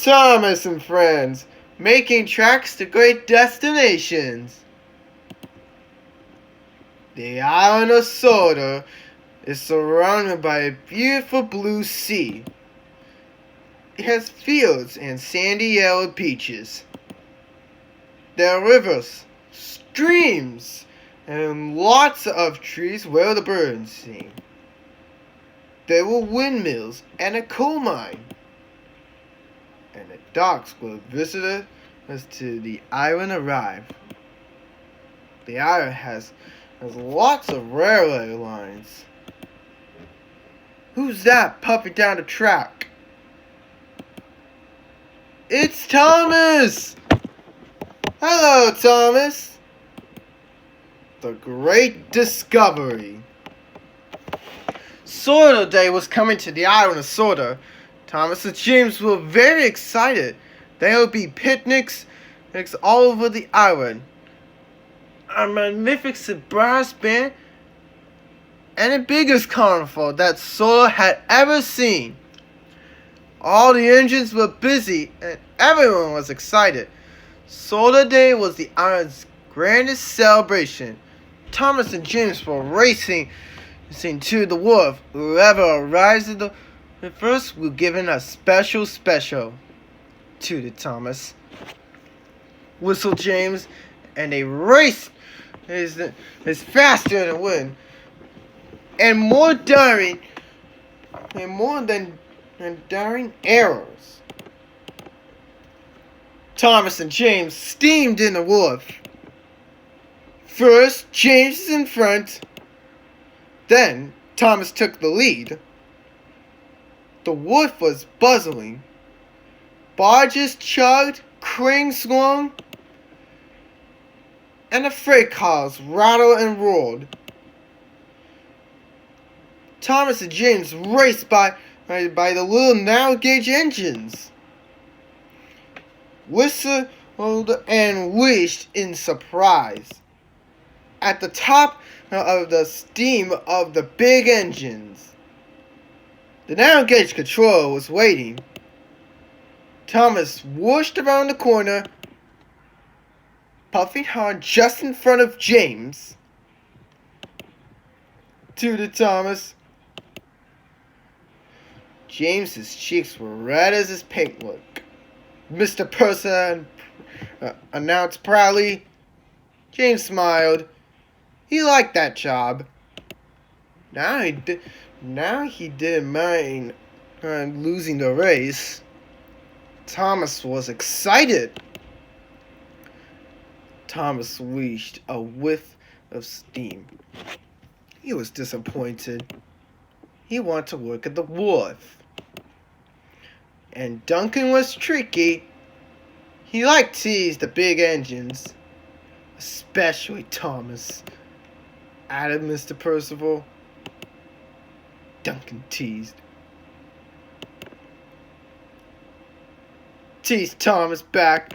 Thomas and friends, making tracks to great destinations. The island of Soda is surrounded by a beautiful blue sea. It has fields and sandy yellow beaches. There are rivers, streams, and lots of trees where the birds sing. There were windmills and a coal mine. And the docks where visitors to the island arrive. The island has lots of railway lines. Who's that puffing down the track? It's Thomas! Hello, Thomas! The Great Discovery. Soda Day was coming to the island of Soda. Thomas and James were very excited. There would be picnics all over the island, a magnificent brass band, and the biggest carnival that Soda had ever seen. All the engines were busy and everyone was excited. Soda Day was the island's grandest celebration. Thomas and James were racing to the wharf. Whoever arrives at the first will given a special, tooted Thomas. Whistled James, and they raced is faster than wind, and more daring, than daring arrows. Thomas and James steamed in the wharf. First, James is in front. Then, Thomas took the lead. The wharf was bustling. Barges chugged, cranes swung, and the freight cars rattled and roared. Thomas and James raced by the little narrow-gauge engines, whistled and wished in surprise. At the top of the steam of the big engines, the narrow-gauge controller was waiting. Thomas whooshed around the corner, puffing hard just in front of James. Tooted Thomas. James's cheeks were red as his paintwork. Mr. Purser announced proudly. James smiled. He liked that job. Now he didn't mind losing the race. Thomas was excited. Thomas reached a whiff of steam. He was disappointed. He wanted to work at the wharf. And Duncan was tricky. He liked to tease the big engines. Especially Thomas, added Mr. Percival. Duncan teased Thomas back.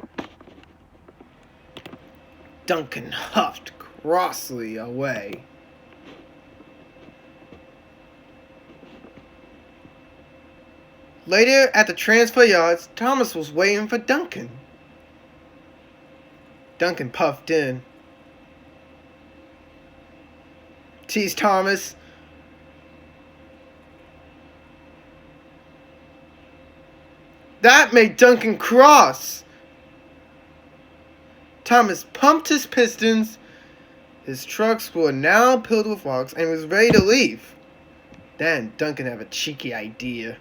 Duncan huffed crossly away. Later, at the transfer yards, Thomas was waiting for Duncan. Duncan puffed in. Teased Thomas. That made Duncan cross. Thomas pumped his pistons. His trucks were now filled with rocks and was ready to leave. Then Duncan had a cheeky idea.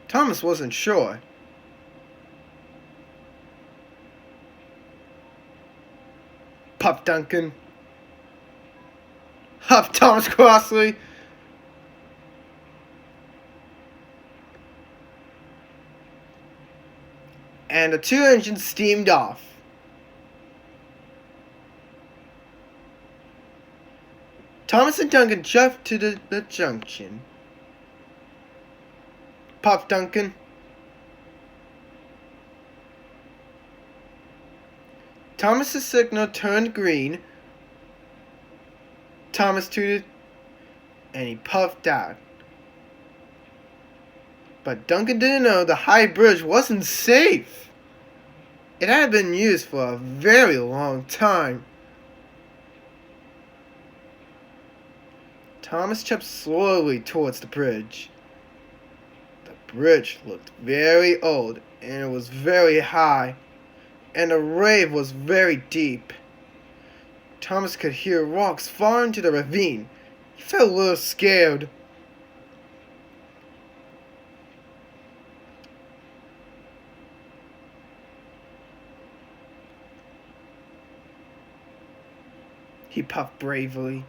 Thomas wasn't sure. Puffed Duncan. Huffed Thomas crossly. And the two engines steamed off. Thomas and Duncan jumped to the junction. Puffed Duncan. Thomas's signal turned green. Thomas tooted, and he puffed out. But Duncan didn't know the high bridge wasn't safe. It had been used for a very long time. Thomas stepped slowly towards the bridge. The bridge looked very old, and it was very high, and the rave was very deep. Thomas could hear rocks far into the ravine. He felt a little scared. He puffed bravely.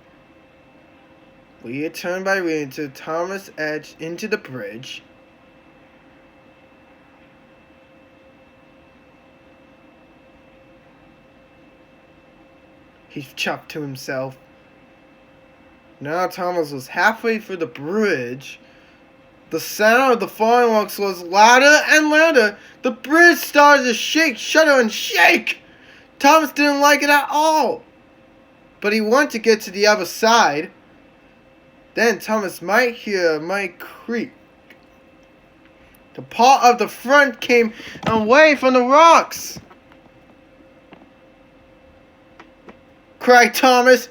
Leah turned by Leah until Thomas edged into the bridge. He chuckled to himself. Now Thomas was halfway through the bridge. The sound of the falling rocks was louder and louder. The bridge started to shake, shudder, and shake. Thomas didn't like it at all, but he wanted to get to the other side. Then Thomas might hear a might creak. The part of the front came away from the rocks. Cried Thomas.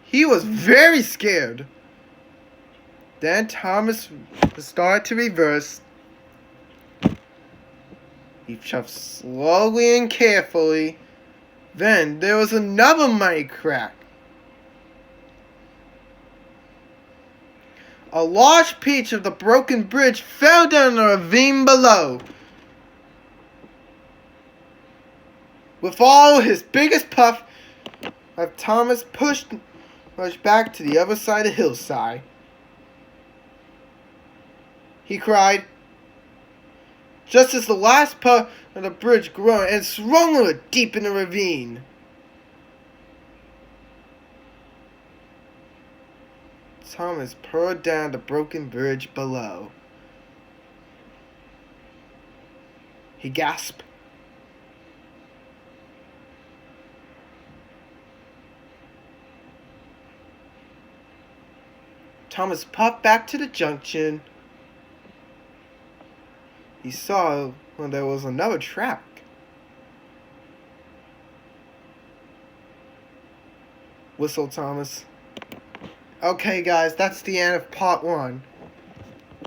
He was very scared. Then Thomas started to reverse. He shoved slowly and carefully. Then there was another mighty crack. A large piece of the broken bridge fell down the ravine below. With all his biggest puff, Thomas pushed back to the other side of the hillside. He cried, just as the last puff of the bridge groaned and swung deep in the ravine. Thomas poured down the broken bridge below. He gasped. Thomas puffed back to the junction. He saw there was another track. Whistled Thomas. Okay guys, that's the end of part 1.